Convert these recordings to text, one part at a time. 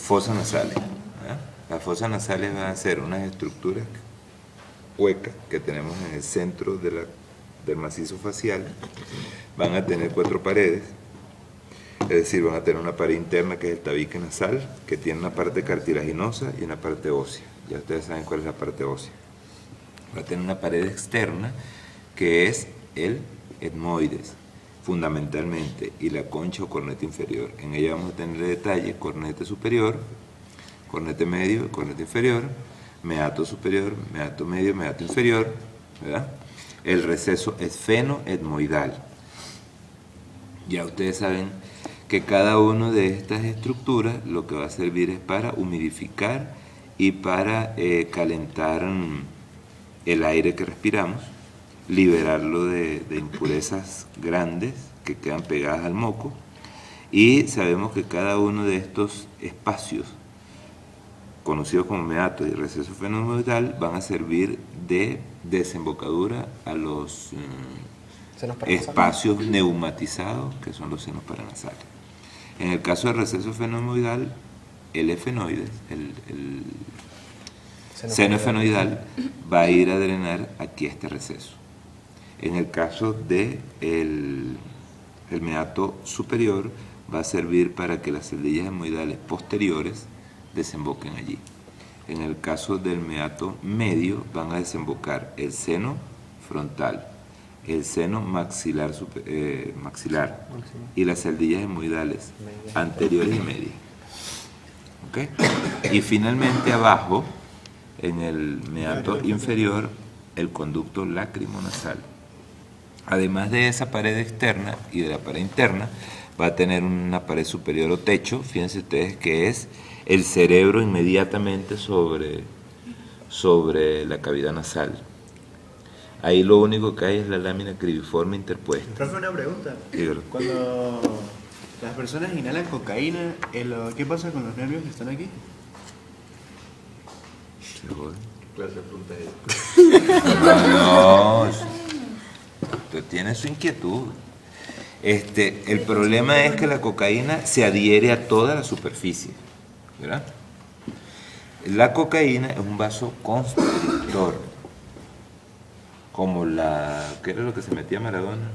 fosas nasales. ¿Verdad? Las fosas nasales van a ser unas estructuras huecas que tenemos en el centro del macizo facial. Van a tener 4 paredes, es decir, van a tener una pared interna que es el tabique nasal, que tiene una parte cartilaginosa y una parte ósea. Ya ustedes saben cuál es la parte ósea. Va a tener una pared externa que es el etmoides, fundamentalmente, y la concha o cornete inferior. En ella vamos a tener detalle: cornete superior, cornete medio y cornete inferior, meato superior, meato medio, meato inferior, ¿verdad? El receso esfenoetmoidal. Ya ustedes saben que cada una de estas estructuras lo que va a servir es para humidificar y para calentar el aire que respiramos, liberarlo de impurezas grandes que quedan pegadas al moco, y sabemos que cada uno de estos espacios, conocidos como meato y receso esfenoetmoidal, van a servir de desembocadura a los espacios neumatizados, que son los senos paranasales. En el caso del receso esfenoetmoidal, el efenoides, el seno esfenoidal, va a ir a drenar aquí a este receso. En el caso del el meato superior, va a servir para que las celdillas etmoidales posteriores desemboquen allí. En el caso del meato medio, van a desembocar el seno frontal, el seno maxilar y las celdillas etmoidales anteriores y medias. ¿Okay? Y finalmente abajo, en el meato inferior, el conducto lacrimonasal. Además de esa pared externa y de la pared interna, va a tener una pared superior o techo. Fíjense ustedes que es el cerebro inmediatamente sobre la cavidad nasal. Ahí lo único que hay es la lámina cribiforme interpuesta. Profe, una pregunta. Dígalo. Cuando las personas inhalan cocaína, ¿qué pasa con los nervios que están aquí? Se joden. Clase de pregunta. No, usted tiene su inquietud. El problema es que la cocaína se adhiere a toda la superficie, ¿verdad? La cocaína es un vasoconstrictor, como ¿qué era lo que se metía Maradona?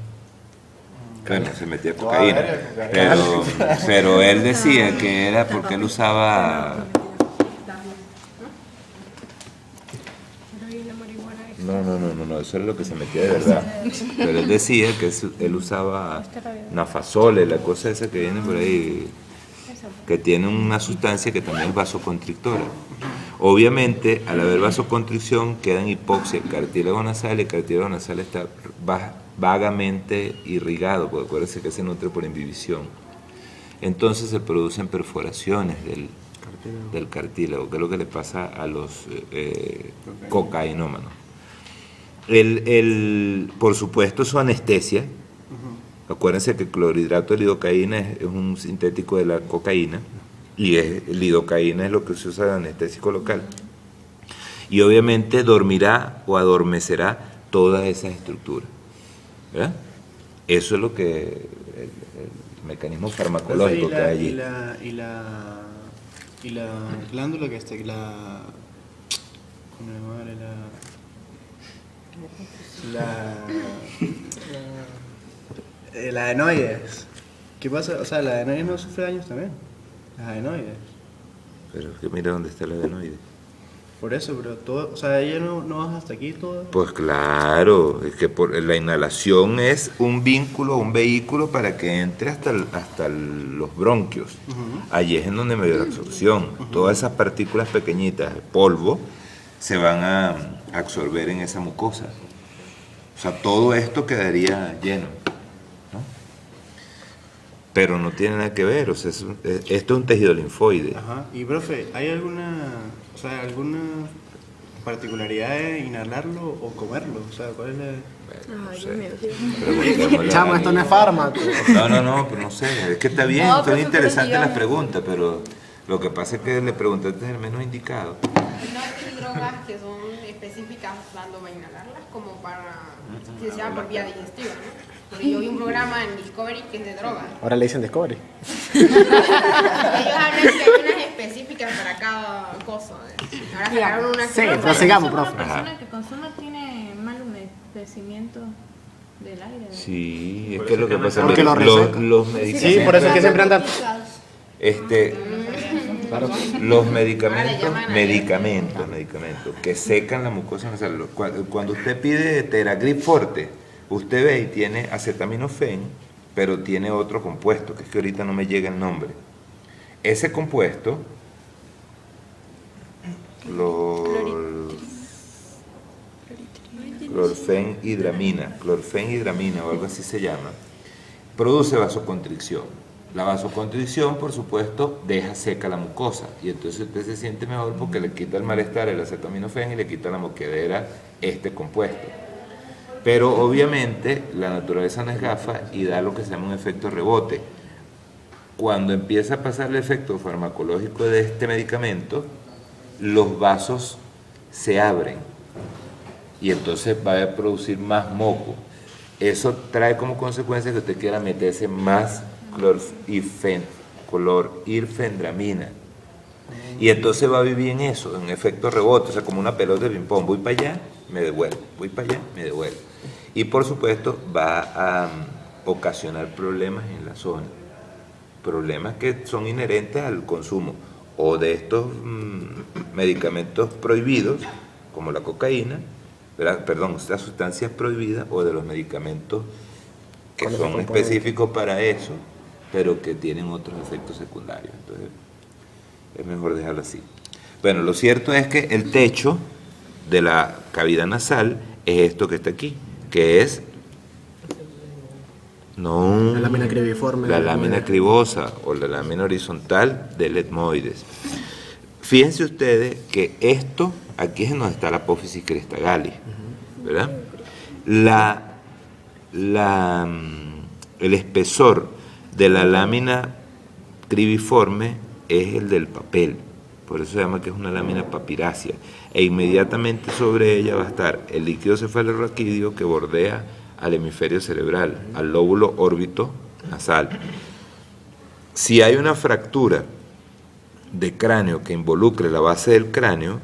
Bueno, se metía cocaína, pero él decía que era porque él usaba... No, eso era lo que se metía de verdad. Pero él decía que él usaba nafazole, la cosa esa que viene por ahí, que tiene una sustancia que también es vasoconstrictora. Obviamente, al haber vasoconstricción, queda en hipoxia el cartílago nasal, y el cartílago nasal está vagamente irrigado, porque acuérdense que se nutre por imbibición. Entonces se producen perforaciones del cartílago, que es lo que le pasa a los cocainómanos. Por supuesto, su anestesia. Acuérdense que el clorhidrato de lidocaína es un sintético de la cocaína, y lidocaína es lo que se usa de anestésico local. Y obviamente dormirá o adormecerá todas esas estructuras, ¿verdad? Eso es lo que el mecanismo farmacológico que hay allí. Y la glándula que está, la adenoides. ¿Qué pasa? O sea, la adenoides no sufre daños también. Las adenoides. Pero es que mira dónde está la adenoide. Por eso, pero todo, o sea, ella no baja hasta aquí todo. Pues claro, es que la inhalación es un vínculo, un vehículo para que entre hasta los bronquios. Allí es en donde me dio la absorción. Todas esas partículas pequeñitas de polvo se van a absorber en esa mucosa. O sea, todo esto quedaría lleno, ¿no? Pero no tiene nada que ver, o sea, esto es un tejido linfoide. Ajá. Y profe, ¿hay alguna particularidad de inhalarlo o comerlo? O sea, ¿cuál es la...? Ay, Dios mío. Chamo, esto no es fármaco. No, pero no sé, es que está bien, No, son pero interesantes las preguntas, pero lo que pasa es que le preguntaste el menos indicado. No hay drogas que son específicas cuando va a inhalarlas, como para que sea por vía digestiva, ¿no? Porque yo vi un programa en Discovery que es de drogas. Ahora le dicen Discovery. Ellos hablan que hay unas específicas cada cosa. Ahora sacaron una Sí, que prosigamos, Una profe. persona que consume tiene mal humedecimiento del aire. Sí, es Por que eso lo que que pasa porque es lo que reseca. los Sí, medicamentos, por eso es que siempre anda. los medicamentos que secan la mucosa nasal. Cuando usted pide Teragrip Forte, usted ve y tiene acetaminofén, pero tiene otro compuesto, que es que ahorita no me llega el nombre. Ese compuesto, clorfenhidramina o algo así se llama, produce vasoconstricción. La vasoconstricción, por supuesto, deja seca la mucosa y entonces usted se siente mejor porque le quita el malestar el acetaminofén y le quita la moquedera este compuesto. Pero obviamente la naturaleza no es gafa y da lo que se llama un efecto rebote. Cuando empieza a pasar el efecto farmacológico de este medicamento, los vasos se abren y entonces va a producir más moco. Eso trae como consecuencia que usted quiera meterse más clorhirfenidramina. Y entonces va a vivir en eso, en efecto rebote, o sea, como una pelota de ping-pong. Voy para allá, me devuelvo, voy para allá, me devuelvo. Y por supuesto va a ocasionar problemas en la zona. Problemas que son inherentes al consumo o de estos medicamentos prohibidos, como la cocaína, estas sustancias prohibidas, o de los medicamentos que son específicos para eso, pero que tienen otros efectos secundarios. Entonces, es mejor dejarlo así. Bueno, lo cierto es que el techo de la cavidad nasal es esto que está aquí, que es La lámina cribiforme. la lámina cribosa o la lámina horizontal del etmoides. Fíjense ustedes que esto, aquí es donde está la apófisis cristagalis, ¿verdad? El espesor de la lámina cribiforme es el del papel, por eso se llama que es una lámina papirácea, e inmediatamente sobre ella va a estar el líquido cefalorraquídeo que bordea al hemisferio cerebral, al lóbulo órbito nasal. Si hay una fractura de cráneo que involucre la base del cráneo,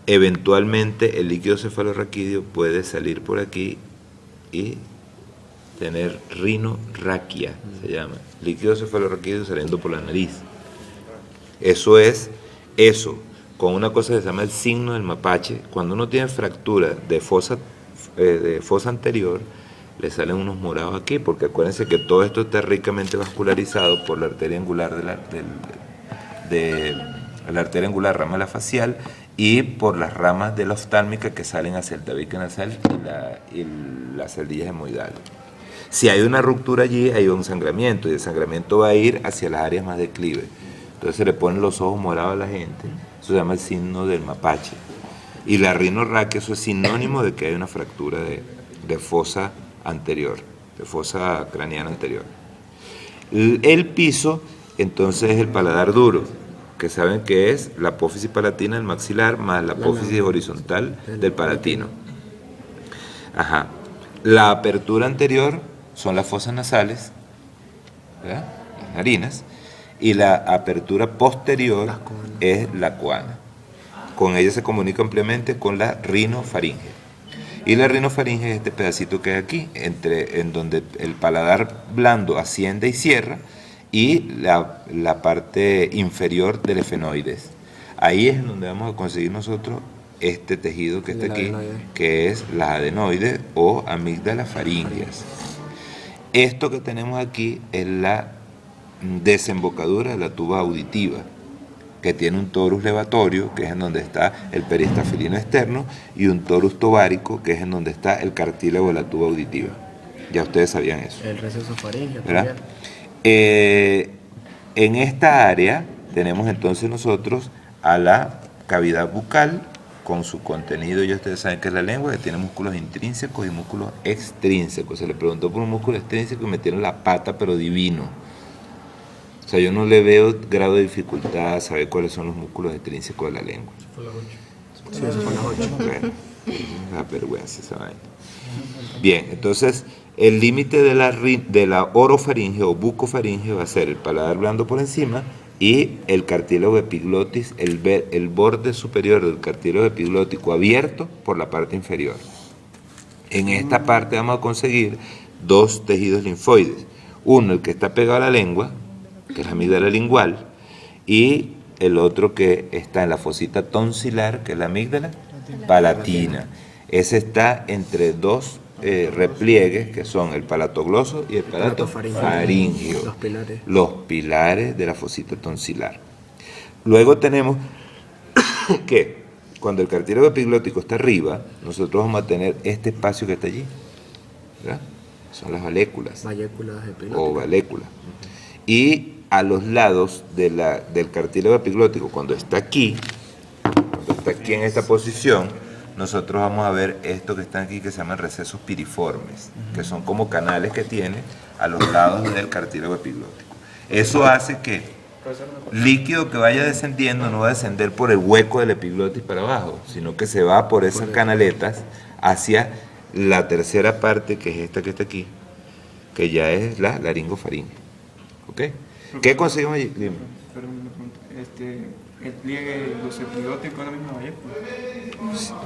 eventualmente el líquido cefalorraquídeo puede salir por aquí y tener rinorraquia, se llama, líquido cefalorraquídeo saliendo por la nariz. Eso es eso, con una cosa que se llama el signo del mapache. Cuando uno tiene fractura de fosa anterior, le salen unos morados aquí, porque acuérdense que todo esto está ricamente vascularizado por la arteria angular la arteria angular ramala facial y por las ramas de la oftálmica que salen hacia el tabique nasal y las celdillas hemoidales. Si hay una ruptura allí, hay un sangramiento, y el sangramiento va a ir hacia las áreas más declives. Entonces se le ponen los ojos morados a la gente, eso se llama el signo del mapache. Y la rinorraquia, eso es sinónimo de que hay una fractura de fosa anterior, de fosa craneana anterior. El piso, entonces, es el paladar duro, que saben que es la apófisis palatina del maxilar más la apófisis horizontal del palatino. Ajá. La apertura anterior son las fosas nasales, ¿verdad? Las narinas, y la apertura posterior es la coana. Con ella se comunica ampliamente con la rinofaringe. Y la rinofaringe es este pedacito que hay aquí, en donde el paladar blando asciende y cierra, y la parte inferior del efenoides. Ahí es donde vamos a conseguir nosotros este tejido que está aquí, que es las adenoides o amígdalas faringeas. Esto que tenemos aquí es la desembocadura de la tuba auditiva, que tiene un torus levatorio, que es en donde está el peristafilino externo, y un torus tobárico, que es en donde está el cartílago de la tuba auditiva. Ya ustedes sabían eso. El receso faríngeo ¿verdad? también. En esta área tenemos entonces nosotros a la cavidad bucal con su contenido, ya ustedes saben que es la lengua, que tiene músculos intrínsecos y músculos extrínsecos. Se le preguntó por un músculo extrínseco y metieron la pata, pero divino. O sea, yo no le veo grado de dificultad a saber cuáles son los músculos extrínsecos de la lengua. Sí, eso fue las 8. Bueno, da vergüenza esa vaina. Bien, entonces el límite de la orofaringe o bucofaringe va a ser el paladar blando por encima y el cartílago epiglotis, el borde superior del cartílago epiglótico abierto por la parte inferior. En esta parte vamos a conseguir dos tejidos linfoides. Uno, el que está pegado a la lengua, que es la amígdala lingual, y el otro que está en la fosita tonsilar, que es la amígdala palatina. Ese está entre dos repliegues, que son el palatogloso y el palato faríngeo, los pilares de la fosita tonsilar. Luego tenemos que cuando el cartílago epiglótico está arriba, nosotros vamos a tener este espacio que está allí, ¿verdad? Son las valéculas o valéculas. Y a los lados del cartílago epiglótico, cuando está aquí en esta posición, nosotros vamos a ver esto que están aquí, que se llaman recesos piriformes, que son como canales que tiene a los lados del cartílago epiglótico. Eso hace que líquido que vaya descendiendo no va a descender por el hueco del epiglotis para abajo, sino que se va por esas canaletas hacia la tercera parte, que es esta que está aquí, que ya es la laringofaringe. ¿Ok? ¿Qué conseguimos allí? Dime. Perdón, una pregunta. ¿El pliegue glosoepiglótico es la misma valécula?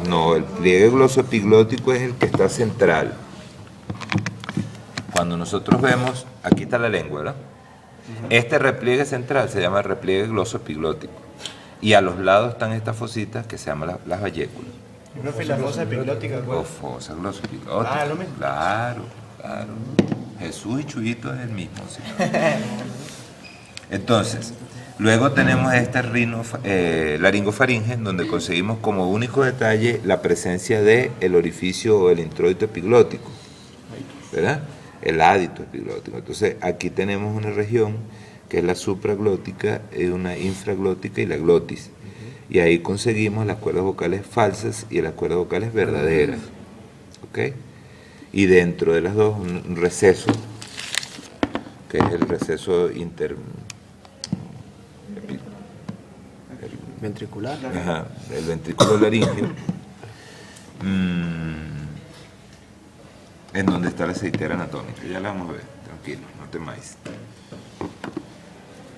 No, el pliegue glosoepiglótico es el que está central. Cuando nosotros vemos, aquí está la lengua, ¿verdad? Este repliegue central se llama repliegue glosoepiglótico. Y a los lados están estas fositas que se llaman las valéculas. Profe, la fosa epiglótica, ¿cuál? O fosa glosoepiglótica. Ah, lo mismo. Claro. Jesús y Chuyito es el mismo, ¿sí? Entonces, luego tenemos esta laringofaringe, donde conseguimos como único detalle la presencia del orificio o el introito epiglótico, ¿verdad? El ádito epiglótico. Entonces, aquí tenemos una región que es la supraglótica, una infraglótica y la glotis. Y ahí conseguimos las cuerdas vocales falsas y las cuerdas vocales verdaderas. ¿Ok? Y dentro de las dos, un receso, que es el receso ventricular. Ajá, el ventrículo laríngeo, en donde está la aceitera anatómica. Ya la vamos a ver, tranquilo, no temáis.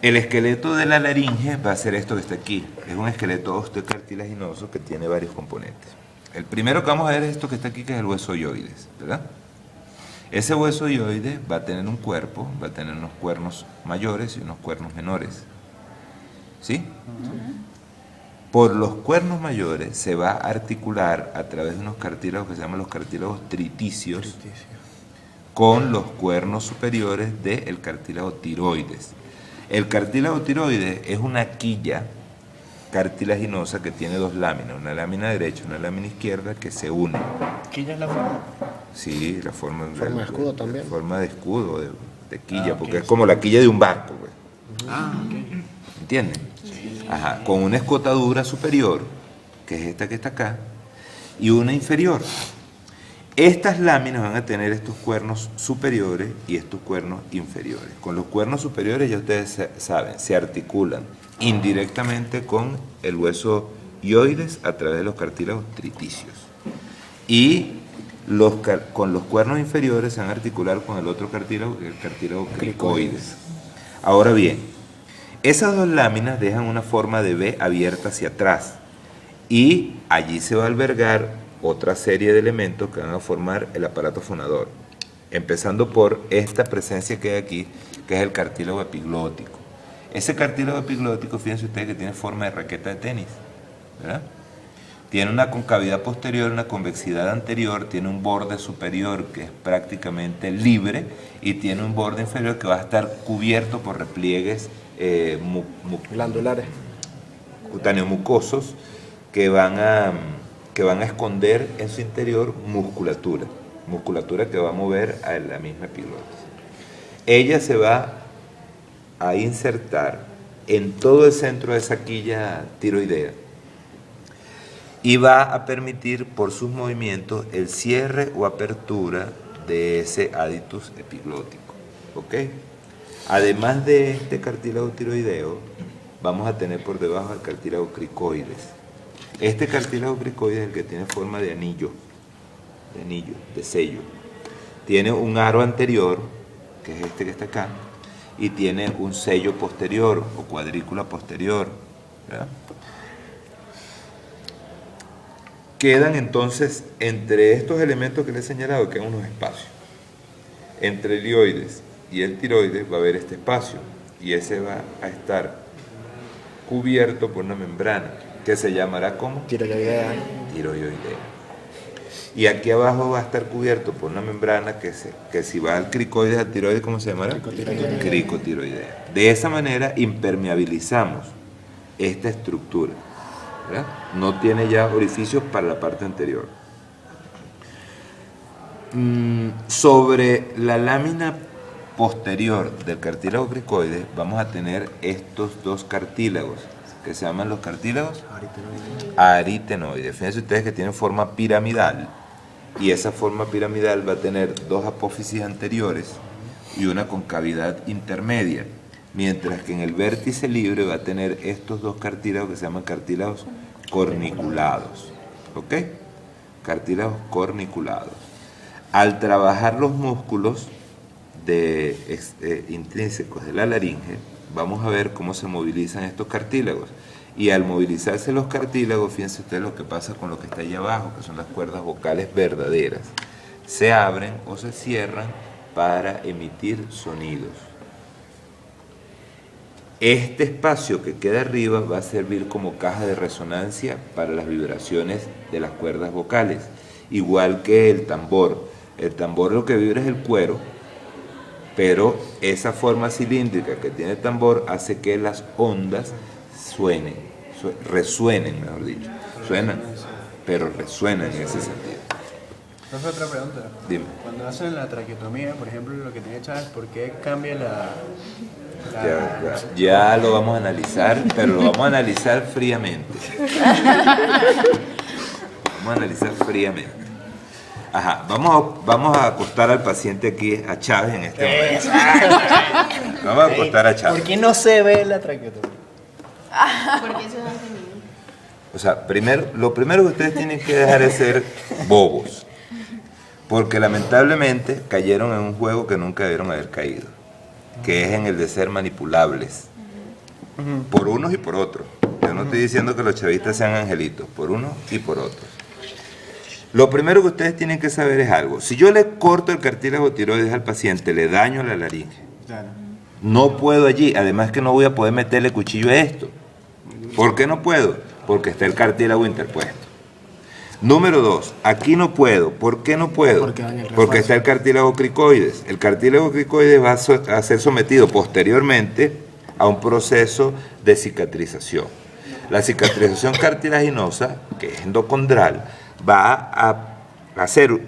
El esqueleto de la laringe va a ser esto que está aquí. Es un esqueleto osteocartilaginoso que tiene varios componentes. El primero que vamos a ver es esto que está aquí, que es el hueso hyoides, ¿verdad? Ese hueso hyoides va a tener un cuerpo, va a tener unos cuernos mayores y unos cuernos menores. ¿Sí? Por los cuernos mayores se va a articular a través de unos cartílagos que se llaman los cartílagos triticios con los cuernos superiores del cartílago tiroides. El cartílago tiroides es una quilla cartilaginosa que tiene dos láminas, una lámina derecha y una lámina izquierda que se unen. ¿Quilla es la forma? Sí, la forma de escudo también. Forma de escudo, de quilla, porque es como la quilla de un barco, güey. Ok. ¿Entienden? Ajá, con una escotadura superior, que es esta que está acá, y una inferior. Estas láminas van a tener estos cuernos superiores y estos cuernos inferiores. Con los cuernos superiores, ya ustedes saben, se articulan indirectamente con el hueso hyoides a través de los cartílagos triticios. Y con los cuernos inferiores se van a articular con el otro cartílago, el cartílago cricoides. Ahora bien, esas dos láminas dejan una forma de V abierta hacia atrás y allí se va a albergar otra serie de elementos que van a formar el aparato fonador, empezando por esta presencia que hay aquí, que es el cartílago epiglótico. Ese cartílago epiglótico, fíjense ustedes que tiene forma de raqueta de tenis, ¿verdad? Tiene una concavidad posterior, una convexidad anterior, tiene un borde superior que es prácticamente libre y tiene un borde inferior que va a estar cubierto por repliegues glandulares, cutáneo-mucosos que van a esconder en su interior musculatura que va a mover a la misma epiglotis. Ella se va a insertar en todo el centro de esa quilla tiroidea y va a permitir por sus movimientos el cierre o apertura de ese aditus epiglótico. ¿Ok? Además de este cartílago tiroideo, vamos a tener por debajo el cartílago cricoides. Este cartílago cricoides es el que tiene forma de anillo, de sello. Tiene un aro anterior, que es este que está acá, y tiene un sello posterior o cuadrícula posterior, ¿verdad? Quedan entonces, entre estos elementos que les he señalado, quedan unos espacios. Entre el ilioides y el tiroides va a haber este espacio, y ese va a estar cubierto por una membrana, que se llamará como Tiroidea. tiroidea. Y aquí abajo va a estar cubierto por una membrana que si va al cricoides, al tiroides, ¿cómo se llamará? Cricotiroidea. De esa manera impermeabilizamos esta estructura, ¿verdad? No tiene ya orificios para la parte anterior. Sobre la lámina posterior del cartílago cricoides vamos a tener estos dos cartílagos, que se llaman los cartílagos aritenoides. Fíjense ustedes que tienen forma piramidal, y esa forma piramidal va a tener dos apófisis anteriores y una concavidad intermedia, mientras que en el vértice libre va a tener estos dos cartílagos que se llaman cartílagos corniculados. ¿Ok? Cartílagos corniculados. Al trabajar los músculos intrínsecos de la laringe, vamos a ver cómo se movilizan estos cartílagos. Y al movilizarse los cartílagos, fíjense ustedes lo que pasa con lo que está ahí abajo, que son las cuerdas vocales verdaderas. Se abren o se cierran para emitir sonidos. Este espacio que queda arriba va a servir como caja de resonancia para las vibraciones de las cuerdas vocales, igual que el tambor. El tambor lo que vibra es el cuero, pero esa forma cilíndrica que tiene el tambor hace que las ondas resuenen, mejor dicho. Suenan, pero resuenan en ese sentido. Profe, otra pregunta. Dime. Cuando hacen la traqueotomía, por ejemplo, lo que tenía Chávez, ¿por qué cambia Ya lo vamos a analizar, pero lo vamos a analizar fríamente. Vamos a analizar fríamente. Ajá, vamos a acostar al paciente aquí, a Chávez en este momento. Vamos a acostar a Chávez. ¿Por qué no se ve la traqueotomía? Porque eso es femenino. O sea, lo primero que ustedes tienen que dejar de ser bobos, porque lamentablemente cayeron en un juego que nunca debieron haber caído, que es en el de ser manipulables, por unos y por otros. Yo no estoy diciendo que los chavistas sean angelitos, por unos y por otros. Lo primero que ustedes tienen que saber es algo. Si yo le corto el cartílago tiroides al paciente, le daño la laringe. Claro. No puedo allí, además que no voy a poder meterle cuchillo a esto. ¿Por qué no puedo? Porque está el cartílago interpuesto. Número 2, aquí no puedo. ¿Por qué no puedo? Porque está el cartílago cricoides. El cartílago cricoides va a ser sometido posteriormente a un proceso de cicatrización. La cicatrización cartilaginosa, que es endocondral, va a hacer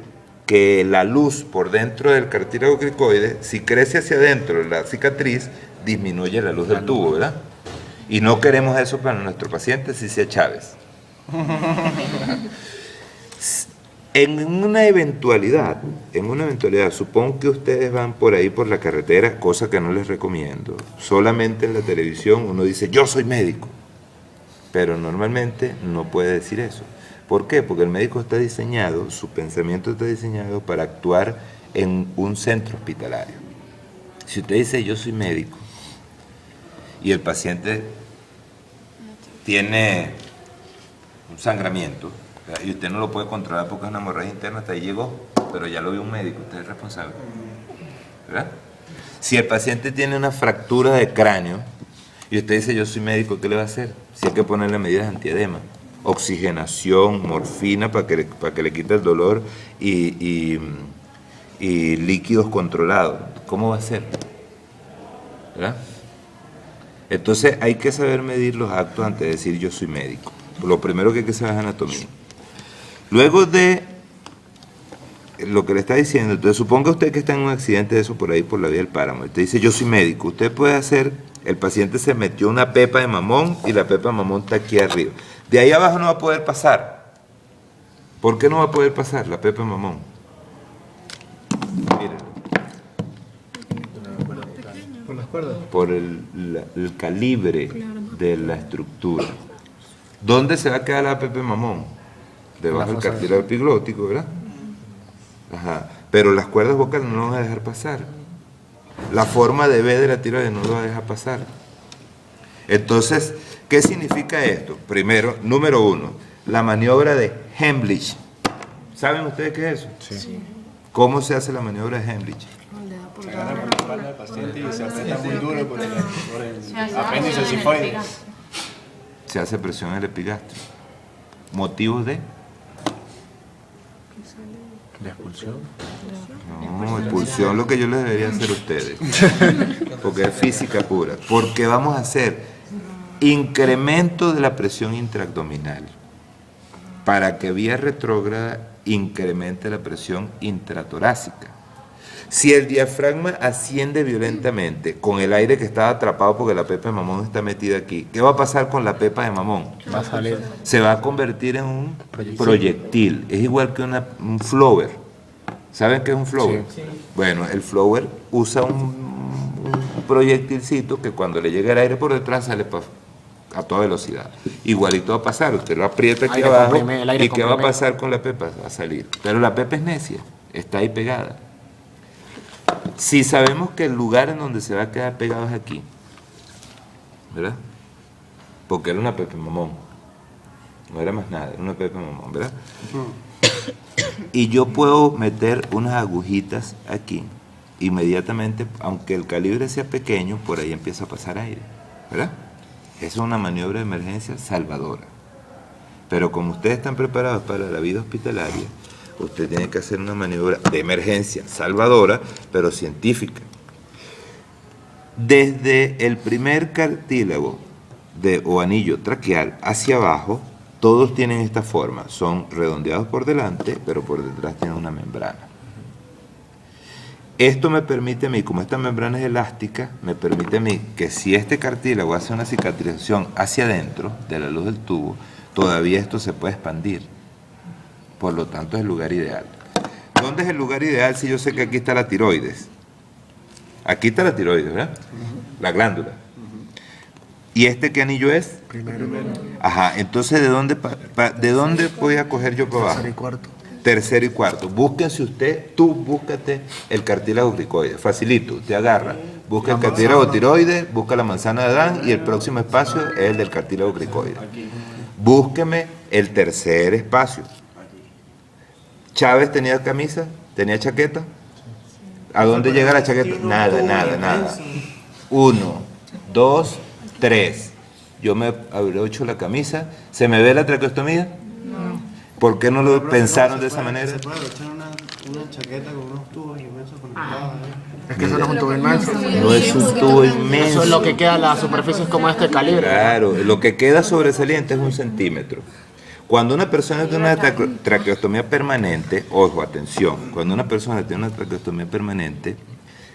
que la luz por dentro del cartílago cricoides, si crece hacia adentro de la cicatriz, disminuye la luz del tubo, ¿verdad? Y no queremos eso para nuestro paciente, si sea Chávez. En una eventualidad, supongo que ustedes van por ahí por la carretera, cosa que no les recomiendo. Solamente en la televisión uno dice, yo soy médico, pero normalmente no puede decir eso. ¿Por qué? Porque el médico está diseñado, su pensamiento está diseñado para actuar en un centro hospitalario. Si usted dice, yo soy médico, y el paciente tiene un sangramiento, y usted no lo puede controlar porque es una hemorragia interna, hasta ahí llegó, pero ya lo vio un médico, usted es responsable, ¿verdad? Si el paciente tiene una fractura de cráneo y usted dice yo soy médico, ¿qué le va a hacer? Si hay que ponerle medidas antiedema, oxigenación, morfina para que le quite el dolor y líquidos controlados, ¿cómo va a ser? ¿Verdad? Entonces hay que saber medir los actos antes de decir yo soy médico. Lo primero que hay que saber es anatomía. Luego de lo que le está diciendo, entonces suponga usted que está en un accidente de eso por ahí por la vía del páramo. Usted dice yo soy médico. Usted puede hacer, el paciente se metió una pepa de mamón y la pepa de mamón está aquí arriba. De ahí abajo no va a poder pasar. ¿Por qué no va a poder pasar la pepa de mamón? Miren. ¿Por las cuerdas? Por el calibre de la estructura. ¿Dónde se va a quedar la pepa de mamón? Debajo del cartílago epiglótico, ¿verdad? Ajá. Pero las cuerdas vocales no lo van a dejar pasar. La forma de B de la tiroides no lo deja pasar. Entonces, ¿qué significa esto? Primero, número uno, la maniobra de Heimlich. ¿Saben ustedes qué es eso? Sí. ¿Cómo se hace la maniobra de Heimlich? Se agarra por la espalda del paciente y se aprieta muy duro por el apéndice sifoide. Se hace presión en el epigastrio. ¿Motivos de? ¿De expulsión? No, expulsión lo que yo les debería hacer a ustedes. Porque es física pura. Porque vamos a hacer incremento de la presión intraabdominal para que vía retrógrada incremente la presión intratorácica. Si el diafragma asciende violentamente con el aire que está atrapado porque la pepa de mamón está metida aquí, ¿qué va a pasar con la pepa de mamón? Va a salir. Se va a convertir en un proyectil. Es igual que un flower. ¿Saben qué es un flower? Sí. Bueno, el flower usa un proyectilcito que cuando le llega el aire por detrás sale a toda velocidad. Igualito va a pasar. Usted lo aprieta aquí Aire abajo comprime, el aire y ¿qué va a comprime. pasar con la pepa? Va a salir. Pero la pepa es necia. Está ahí pegada. Si sabemos que el lugar en donde se va a quedar pegado es aquí, ¿verdad? Porque era una pepa mamón, no era más nada, era una pepa mamón, ¿verdad? Y yo puedo meter unas agujitas aquí, inmediatamente, aunque el calibre sea pequeño, por ahí empieza a pasar aire, ¿verdad? Esa es una maniobra de emergencia salvadora. Pero como ustedes están preparados para la vida hospitalaria, usted tiene que hacer una maniobra de emergencia salvadora, pero científica. Desde el primer cartílago o anillo traqueal hacia abajo, todos tienen esta forma. Son redondeados por delante, pero por detrás tienen una membrana. Esto me permite a mí, como esta membrana es elástica, me permite a mí que si este cartílago hace una cicatrización hacia adentro de la luz del tubo, todavía esto se puede expandir. Por lo tanto, es el lugar ideal. ¿Dónde es el lugar ideal si yo sé que aquí está la tiroides? Aquí está la tiroides, ¿verdad? La glándula. ¿Y este qué anillo es? Primero. Ajá, entonces ¿de dónde voy a coger yo para abajo? Tercero y cuarto. Tercero y cuarto. Búsquense tú búscate el cartílago cricoide. Facilito, te agarra. Busca el cartílago tiroides, busca la manzana de Adán y el próximo espacio es el del cartílago cricoide. Búsqueme el tercer espacio. ¿Chávez tenía camisa? ¿Tenía chaqueta? ¿A dónde llega la chaqueta? Nada. 1, 2, 3. Yo me abrocho la camisa. ¿Se me ve la traqueostomía? No. ¿Por qué no lo pensaron de esa manera? Se puede echar una chaqueta con unos tubos inmensos conectados. Es que eso no es un tubo inmenso. No es un tubo inmenso. Eso es lo que queda, la superficie es como este calibre. Claro, lo que queda sobresaliente es 1 centímetro. Cuando una persona tiene una traqueostomía permanente, ojo, atención, cuando una persona tiene una traqueostomía permanente,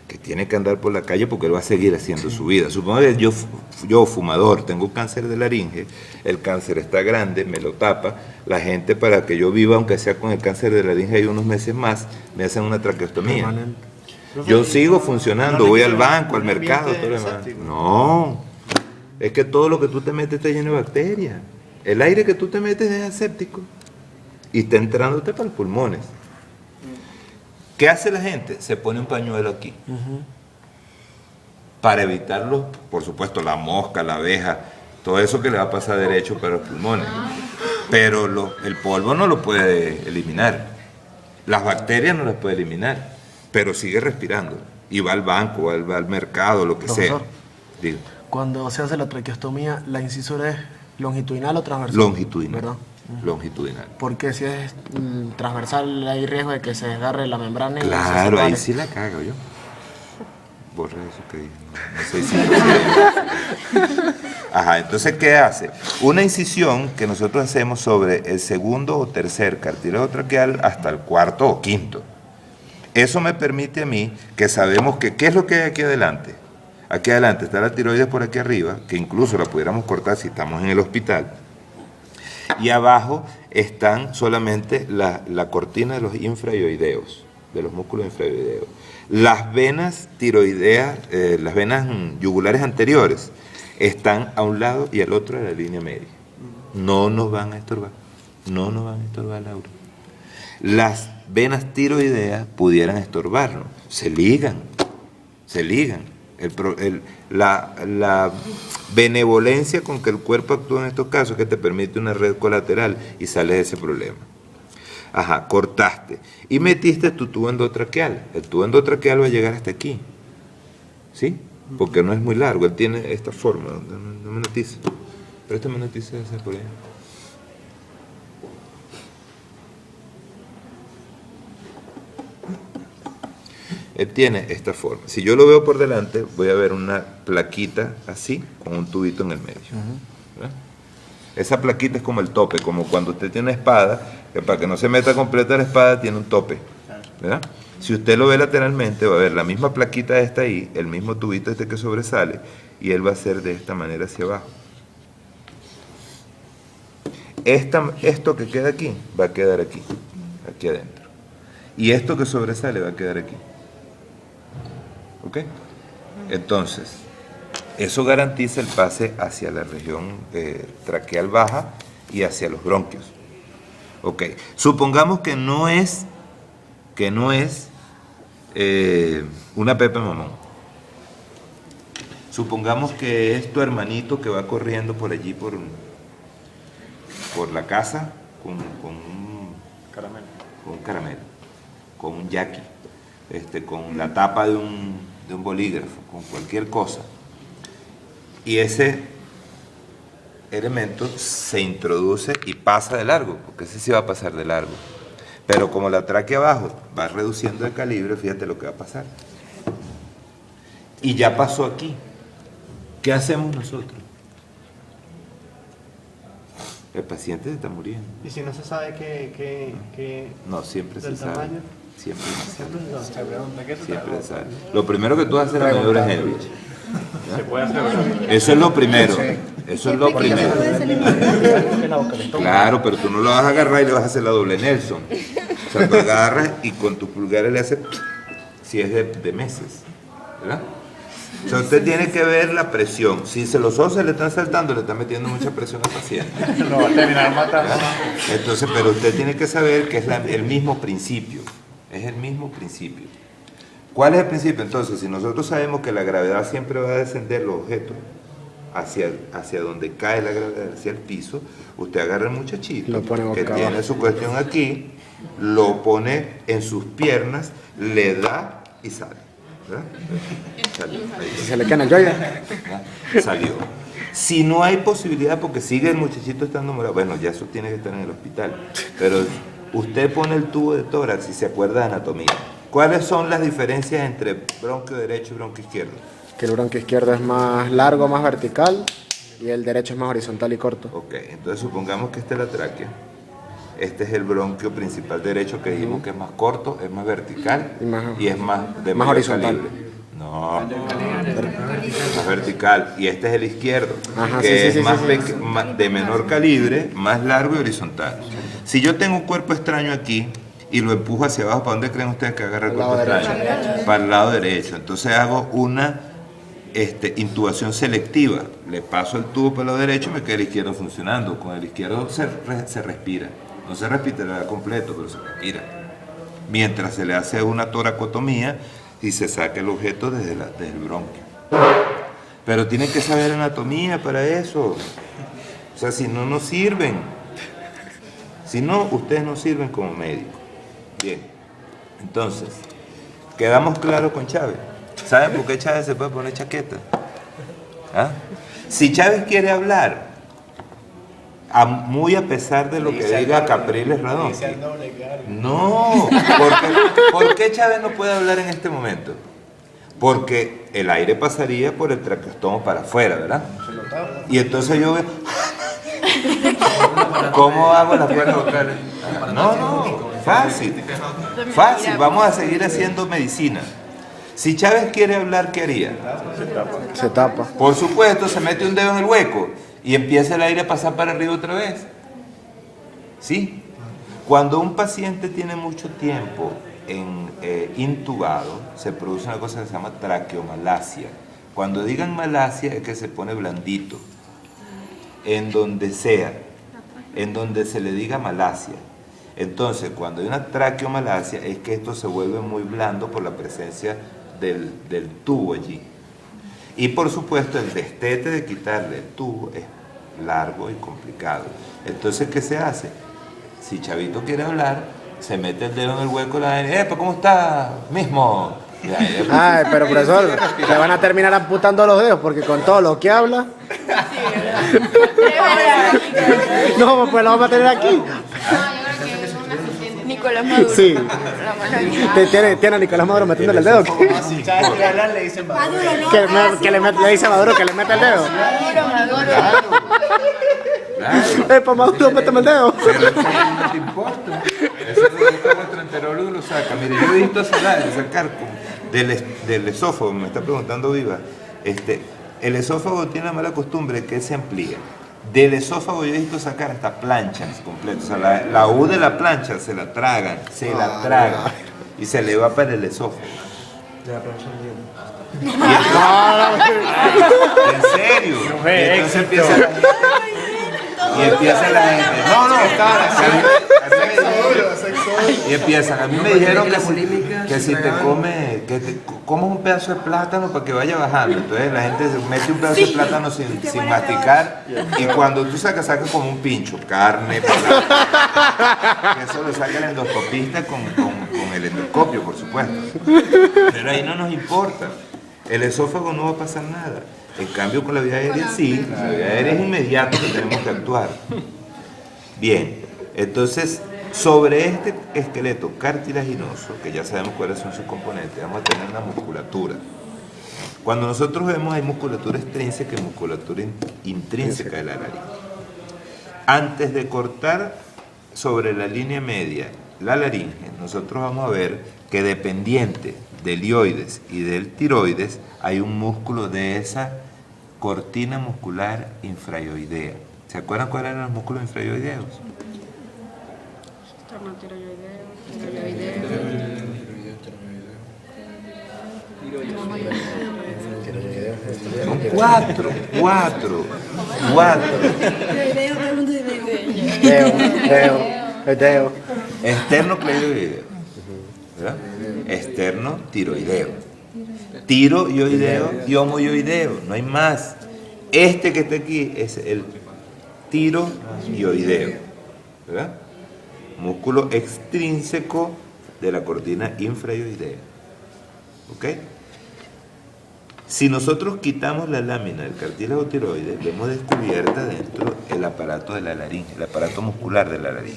que tiene que andar por la calle porque él va a seguir haciendo su vida. Supongo que yo fumador, tengo cáncer de laringe, el cáncer está grande, me lo tapa, la gente para que yo viva, aunque sea con el cáncer de laringe y unos meses más, me hacen una traqueostomía. Permanente. Yo sigo funcionando, voy al banco, al mercado, todo lo demás. No, es que todo lo que tú te metes está lleno de bacterias. El aire que tú te metes es aséptico y está entrándote para los pulmones. ¿Qué hace la gente? Se pone un pañuelo aquí. Para evitarlo, por supuesto, la mosca, la abeja, todo eso que le va a pasar derecho para los pulmones. Pero el polvo no lo puede eliminar. Las bacterias no las puede eliminar, pero sigue respirando. Y va al banco, va al mercado, lo que Profesor, sea. Digo. Cuando se hace la traqueostomía, ¿la incisura es longitudinal o transversal? Longitudinal. ¿Verdad? Longitudinal. Porque si es transversal hay riesgo de que se desgarre la membrana y Claro, se ahí separe. sí la cago yo. Borra eso que dije. No sé si Ajá, entonces, ¿qué hace? Una incisión que nosotros hacemos sobre el segundo o tercer cartílago traqueal hasta el cuarto o quinto. Eso me permite a mí que sabemos que, ¿qué es lo que hay aquí adelante? Aquí adelante está la tiroides por aquí arriba, que incluso la pudiéramos cortar si estamos en el hospital. Y abajo están solamente la cortina de los infraioideos, de los músculos infraioideos. Las venas tiroideas, las venas yugulares anteriores, están a un lado y al otro de la línea media. No nos van a estorbar. No nos van a estorbar, Laura. Las venas tiroideas pudieran estorbarnos. Se ligan. se ligan. La benevolencia con que el cuerpo actúa en estos casos es que te permite una red colateral y sales de ese problema. Ajá, cortaste y metiste tu tubo endotraqueal. El tubo endotraqueal va a llegar hasta aquí, ¿sí? Porque no es muy largo, él tiene esta forma. No me noticia. Préstame noticias esa por ahí. Él tiene esta forma. Si yo lo veo por delante, voy a ver una plaquita así, con un tubito en el medio. ¿Verdad? Esa plaquita es como el tope, como cuando usted tiene una espada, que para que no se meta completa la espada tiene un tope. ¿Verdad? Si usted lo ve lateralmente, va a ver la misma plaquita esta ahí, el mismo tubito este que sobresale, y él va a ser de esta manera hacia abajo. Esto que queda aquí, va a quedar aquí, aquí adentro. Y esto que sobresale va a quedar aquí. ¿Ok? Entonces, eso garantiza el pase hacia la región traqueal baja y hacia los bronquios. ¿Ok? Supongamos que no es una pepe mamón. Supongamos que es tu hermanito que va corriendo por allí por la casa con un caramelo, con un yaqui, con la tapa de un bolígrafo, con cualquier cosa. Y ese elemento se introduce y pasa de largo, porque ese sí va a pasar de largo. Pero como la tráquea abajo va reduciendo el calibre, fíjate lo que va a pasar. Y ya pasó aquí. ¿Qué hacemos nosotros? El paciente se está muriendo. ¿Y si no se sabe qué No, siempre se del sabe. tamaño? Siempre se sabe. No, se pregunta, ¿qué se Siempre sabe? se sabe. Lo primero que tú vas a hacer es la maniobra de Henrich. Se puede hacer. Eso es lo primero. Eso es lo primero. Claro, pero tú no lo vas a agarrar y le vas a hacer la doble Nelson. O sea, tú agarras y con tus pulgares le haces, si es de meses, ¿verdad? O sea, usted tiene que ver la presión. Si los ojos se le están saltando, le están metiendo mucha presión al paciente. Lo va a terminar matando. Entonces, pero usted tiene que saber que es el mismo principio. Es el mismo principio. ¿Cuál es el principio? Entonces, si nosotros sabemos que la gravedad siempre va a descender los objetos hacia donde cae la gravedad, hacia el piso, usted agarra al muchachito Lo pone boca que tiene abajo. su cuestión aquí, lo pone en sus piernas, le da y sale. ¿Verdad? Salió. Ahí. Si se le queda en el yoyo. ¿Verdad? Salió. Si no hay posibilidad, porque sigue el muchachito estando morado, bueno, ya eso tiene que estar en el hospital, pero usted pone el tubo de tórax y se acuerda de anatomía. ¿Cuáles son las diferencias entre bronquio derecho y bronquio izquierdo? Que el bronquio izquierdo es más largo, más vertical, y el derecho es más horizontal y corto. Ok, entonces supongamos que esta es la tráquea. Este es el bronquio principal derecho que dijimos que es más corto, es más vertical Y es más de más mayor horizontal. calibre. No, más vertical. Y este es el izquierdo, Ajá, que sí, es sí, más, sí, de menor calibre, más largo y horizontal. Si yo tengo un cuerpo extraño aquí y lo empujo hacia abajo, ¿para dónde creen ustedes que agarra el Al cuerpo lado extraño? Para el lado derecho. Entonces hago una intubación selectiva. Le paso el tubo para el lado derecho y me queda el izquierdo funcionando. Con el izquierdo se respira. No se respira completo, pero se respira. Mientras se le hace una toracotomía y se saca el objeto desde el bronquio. Pero tienen que saber anatomía para eso. O sea, si no, no sirven. Si no, ustedes no sirven como médicos. Bien. Entonces, quedamos claros con Chávez. ¿Saben por qué Chávez se puede poner chaqueta? ¿Ah? Si Chávez quiere hablar, muy a pesar de lo que diga Capriles Radonsky. No, ¿por qué Chávez no puede hablar en este momento? Porque el aire pasaría por el traqueostomo para afuera, ¿verdad? Y entonces yo veo, ¿cómo hago las cuerdas vocales? No, fácil, vamos a seguir haciendo medicina. Si Chávez quiere hablar, ¿qué haría? Se tapa. Por supuesto, se mete un dedo en el hueco y empieza el aire a pasar para arriba otra vez. ¿Sí? Cuando un paciente tiene mucho tiempo intubado, se produce una cosa que se llama traqueomalacia. Cuando digan malacia es que se pone blandito. En donde sea, en donde se le diga malacia. Entonces, cuando hay una traqueomalacia es que esto se vuelve muy blando por la presencia del tubo allí. Y por supuesto el destete de quitarle el tubo es largo y complicado. Entonces, ¿qué se hace? Si Chavito quiere hablar, se mete el dedo en el hueco de la vaina, ¿cómo está mismo? Ay, pero profesor, le van a terminar amputando los dedos porque con todo lo que habla. No, pues lo vamos a tener aquí. No, yo creo que es un asistente. Nicolás Maduro. Sí. La mano ahí. Tiene a Nicolás Maduro metiéndole el dedo. ¿Sabes qué hablar? Le dicen Maduro. Le dice a Maduro que le mete el dedo. Para Maduro, méteme el dedo. No te importa. Eso es lo que nuestro enterólogo lo saca. Mire, yo he visto sacar del esófago, me está preguntando Viva. El esófago tiene la mala costumbre que se amplía. Del esófago yo he visto sacar hasta planchas completas. O sea, la U de la plancha se la tragan. Y se le va para el esófago. ¿En serio? Y entonces empieza la gente. Y empiezan. A mí me dijeron que si te comes un pedazo de plátano para que vaya bajando. Entonces la gente se mete un pedazo de plátano sin masticar. Y cuando tú sacas como un pincho, carne, que eso lo saca el endoscopista con el endoscopio, por supuesto. Pero ahí no nos importa. El esófago no va a pasar nada. En cambio, con la vía aérea sí. La vía aérea es inmediato que tenemos que actuar. Bien, entonces, sobre este esqueleto cartilaginoso, que ya sabemos cuáles son sus componentes, vamos a tener una musculatura. Cuando nosotros vemos hay musculatura extrínseca y musculatura intrínseca de la laringe. Antes de cortar sobre la línea media la laringe, nosotros vamos a ver que dependiente del ioides y del tiroides hay un músculo de esa cortina muscular infraioidea. ¿Se acuerdan cuáles eran los músculos infraioideos? Son cuatro. Deo. Esternocleidoideo, ¿verdad? Externo tiroideo. Tiroioideo y homoioideo, no hay más. Este que está aquí es el tiroioideo, ¿verdad? Músculo extrínseco de la cortina infraioidea. ¿Ok? Si nosotros quitamos la lámina del cartílago tiroides, vemos descubierta dentro el aparato de la laringe, el aparato muscular de la laringe.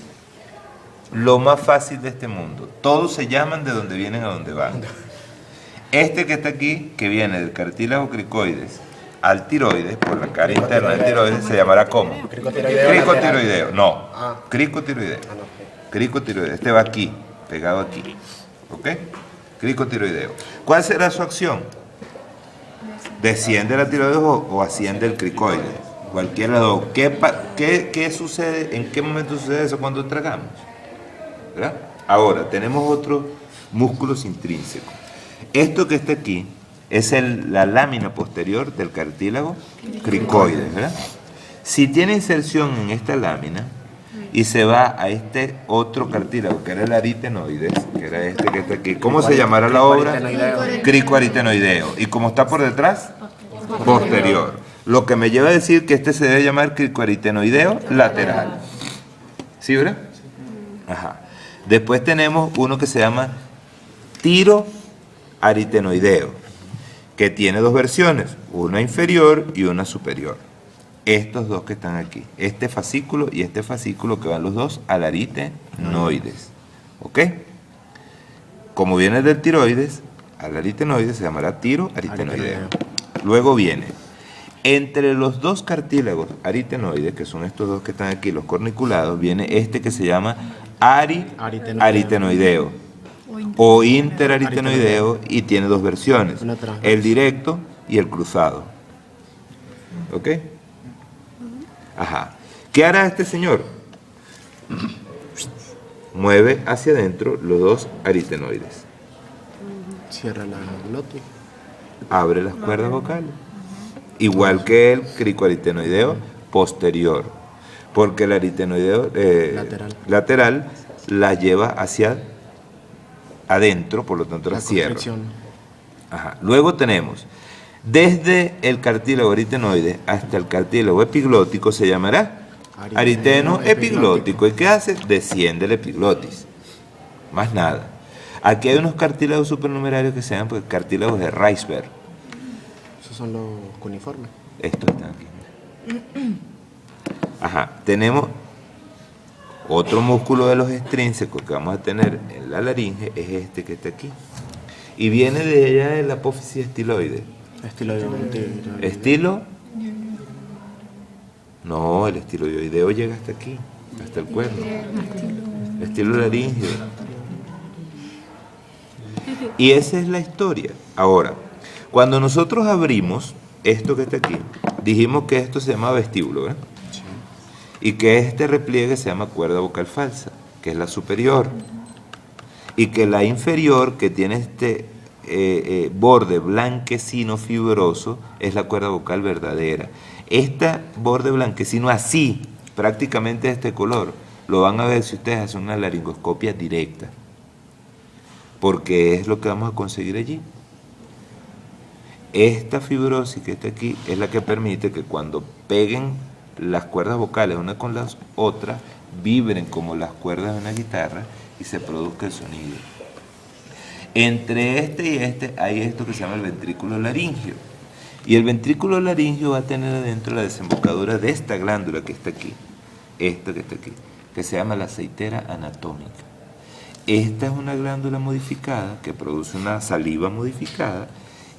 Lo más fácil de este mundo. Todos se llaman de donde vienen a donde van. Este que está aquí, que viene del cartílago cricoides al tiroides, por la cara interna del tiroides, se llamará ¿cómo? Cricotiroideo. No, cricotiroideo. Cricotiroideo. Este va aquí, pegado aquí. ¿Ok? Cricotiroideo. ¿Cuál será su acción? ¿Desciende la tiroides o asciende el cricoides? Cualquiera de los dos. ¿Qué sucede? ¿En qué momento sucede eso cuando tragamos? ¿Verdad? Ahora, tenemos otros músculos intrínsecos. Esto que está aquí es la lámina posterior del cartílago cricoides, ¿verdad? Si tiene inserción en esta lámina y se va a este otro cartílago, que era el aritenoides, que era este que está aquí, ¿cómo se llamará la obra? Cricoaritenoideo. ¿Y cómo está por detrás? Posterior. Lo que me lleva a decir que este se debe llamar cricoaritenoideo lateral. ¿Sí, verdad? Ajá. Después tenemos uno que se llama tiroaritenoideo, que tiene dos versiones, una inferior y una superior. Estos dos que están aquí, este fascículo y este fascículo, que van los dos al aritenoides. ¿Ok? Como viene del tiroides, al aritenoides se llamará tiroaritenoideo. Luego viene, entre los dos cartílagos aritenoides, que son estos dos que están aquí, los corniculados, viene este que se llama aritenoideo o interaritenoideo, y tiene dos versiones, el directo y el cruzado. ¿Ok? Ajá. ¿Qué hará este señor? Mueve hacia adentro los dos aritenoides. Cierra la glotis. Abre las cuerdas vocales. Igual que el cricoaritenoideo posterior. Porque el aritenoideo lateral la lleva hacia adentro, por lo tanto la cierra. Ajá. Luego tenemos, desde el cartílago aritenoide hasta el cartílago epiglótico se llamará ariteno epiglótico. ¿Y qué hace? Desciende el epiglotis. Más nada. Aquí hay unos cartílagos supernumerarios que se llaman pues, cartílagos de Reisberg. Esos son los cuniformes. Estos están aquí. Mira. Ajá. Tenemos otro músculo de los extrínsecos que vamos a tener en la laringe, es este que está aquí. Y viene de allá de la apófisis estiloide. Estilo. No, el estiloideo llega hasta aquí, hasta el cuerno. Estilo laringeo. Y esa es la historia. Ahora, cuando nosotros abrimos esto que está aquí, dijimos que esto se llama vestíbulo, ¿verdad? Sí. Y que este repliegue se llama cuerda vocal falsa, que es la superior. Y que la inferior, que tiene este borde blanquecino fibroso, es la cuerda vocal verdadera. Este borde blanquecino así, prácticamente de este color, lo van a ver si ustedes hacen una laringoscopia directa, porque es lo que vamos a conseguir allí. Esta fibrosis que está aquí es la que permite que cuando peguen las cuerdas vocales una con las otras, vibren como las cuerdas de una guitarra y se produzca el sonido. Entre este y este hay esto que se llama el ventrículo laringio. Y el ventrículo laringio va a tener adentro la desembocadura de esta glándula que está aquí, esta que está aquí, que se llama la aceitera anatómica. Esta es una glándula modificada que produce una saliva modificada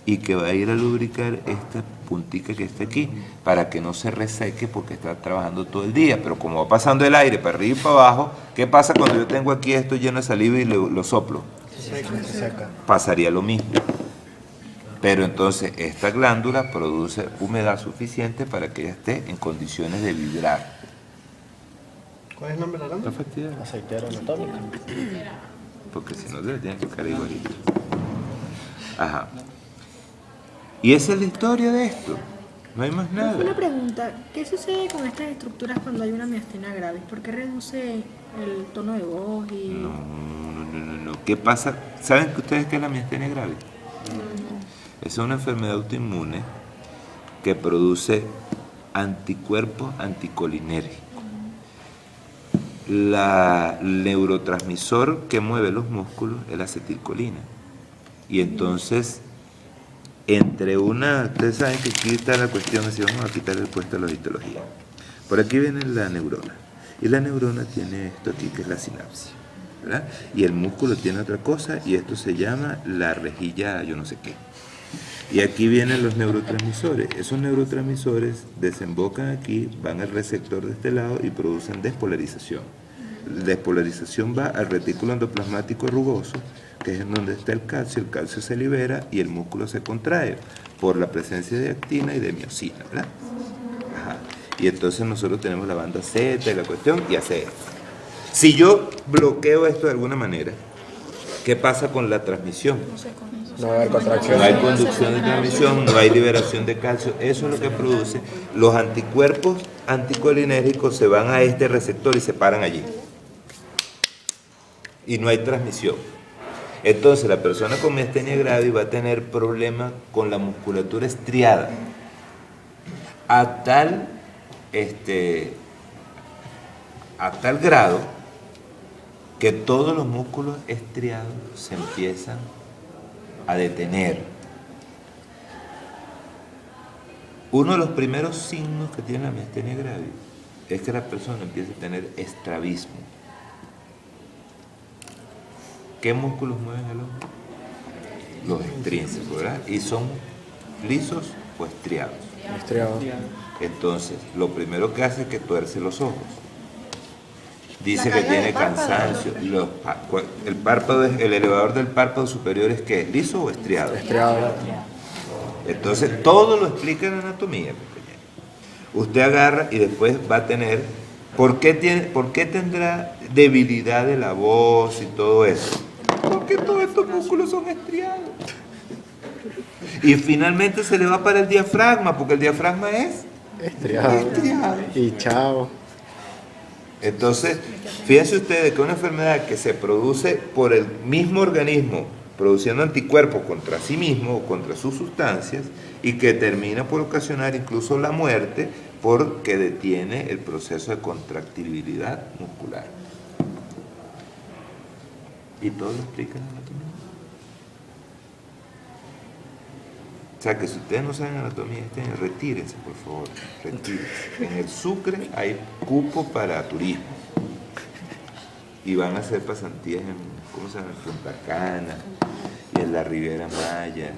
y que va a ir a lubricar esta puntica que está aquí para que no se reseque porque está trabajando todo el día. Pero como va pasando el aire para arriba y para abajo, ¿qué pasa cuando yo tengo aquí esto lleno de saliva y lo soplo? Se seca. Pasaría lo mismo. Pero entonces esta glándula produce humedad suficiente para que ella esté en condiciones de vibrar. ¿Cuál es el nombre de la glándula? Aceitera anatómica. Porque si no, le tiene que quedar igualito. Ajá. Y esa es la historia de esto. No hay más nada. Una pregunta, ¿qué sucede con estas estructuras cuando hay una miastenia gravis? ¿Por qué reduce el tono de voz y...? No. ¿Qué pasa? ¿Saben que ustedes qué es la miastenia gravis? Es una enfermedad autoinmune que produce anticuerpos anticolinérgicos. El neurotransmisor que mueve los músculos es la acetilcolina. Y entonces, ustedes saben que aquí está la cuestión de si vamos a quitar el puesto a la histología. Por aquí viene la neurona. Y la neurona tiene esto aquí que es la sinapsis, ¿verdad? Y el músculo tiene otra cosa y esto se llama la rejilla yo no sé qué. Y aquí vienen los neurotransmisores. Esos neurotransmisores desembocan aquí, van al receptor de este lado y producen despolarización. La despolarización va al retículo endoplasmático rugoso, que es en donde está el calcio se libera y el músculo se contrae por la presencia de actina y de miosina, ¿verdad? Ajá. Y entonces nosotros tenemos la banda Z y la cuestión y hace esto. Si yo bloqueo esto de alguna manera, ¿qué pasa con la transmisión? No va a haber contracción. No hay conducción de transmisión, no hay liberación de calcio. Eso es lo que produce. Los anticuerpos anticolinérgicos se van a este receptor y se paran allí. Y no hay transmisión. Entonces la persona con miastenia gravis va a tener problemas con la musculatura estriada. A tal grado que todos los músculos estriados se empiezan a detener. Uno de los primeros signos que tiene la miastenia gravis es que la persona empieza a tener estrabismo. ¿Qué músculos mueven el ojo? Los extrínsecos, ¿verdad? Y son lisos o estriados. Estriado. Entonces, lo primero que hace es que tuerce los ojos. Dice que tiene cansancio. El párpado, el elevador del párpado superior es ¿qué? ¿Liso o estriado? Estriado. Entonces, todo lo explica en anatomía. Usted agarra y después va a tener... ¿Por qué tendrá debilidad de la voz y todo eso? Porque todos estos músculos son estriados. Y finalmente se le va para el diafragma, porque el diafragma es Estriado. Y chao. Entonces, fíjense ustedes que una enfermedad que se produce por el mismo organismo produciendo anticuerpos contra sí mismo o contra sus sustancias y que termina por ocasionar incluso la muerte porque detiene el proceso de contractibilidad muscular. Y todo lo explica en anatomía. O sea que si ustedes no saben anatomía este año, retírense por favor, retírense. En el Sucre hay cupo para turismo y van a hacer pasantías en, ¿cómo se llama?, en Punta Cana y en la Riviera Maya,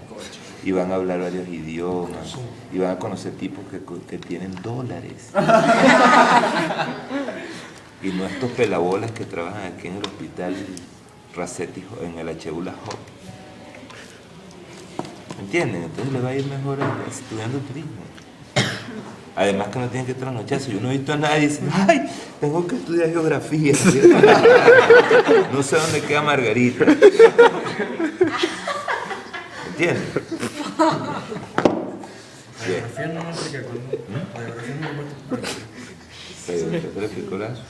y van a hablar varios idiomas y van a conocer tipos que tienen dólares y no estos pelabolas que trabajan aquí en el hospital Racetti, en el HU La Hop. ¿Entienden? Entonces les va a ir mejor estudiando turismo. Además que no tienen que trasnocharse. Yo no he visto a nadie decir, ay, tengo que estudiar geografía. No sé dónde queda Margarita. ¿Entienden? Radiografía no me explica cuándo. Radiografía no me ¿Radiografía te lo explicó Lazo?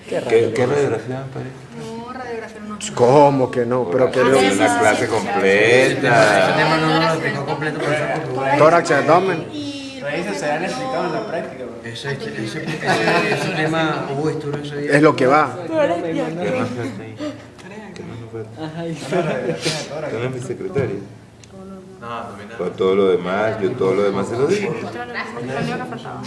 ¿Qué radiografía me parece? No, radiografía no. ¿Cómo que no? Pero que Es una clase Ese completa. tema no lo explicó completo, por eso. tórax y abdomen. Y Pero eso se han explicado en la práctica, bro. Ese tema hubo estudio ese día. Es lo que va. ¿Qué más falta ahí? ¿Qué más nos falta? ¿Tú no es mi secretaria? No, también Pues todo lo demás, yo todo lo demás se lo digo. Lo único que faltaba.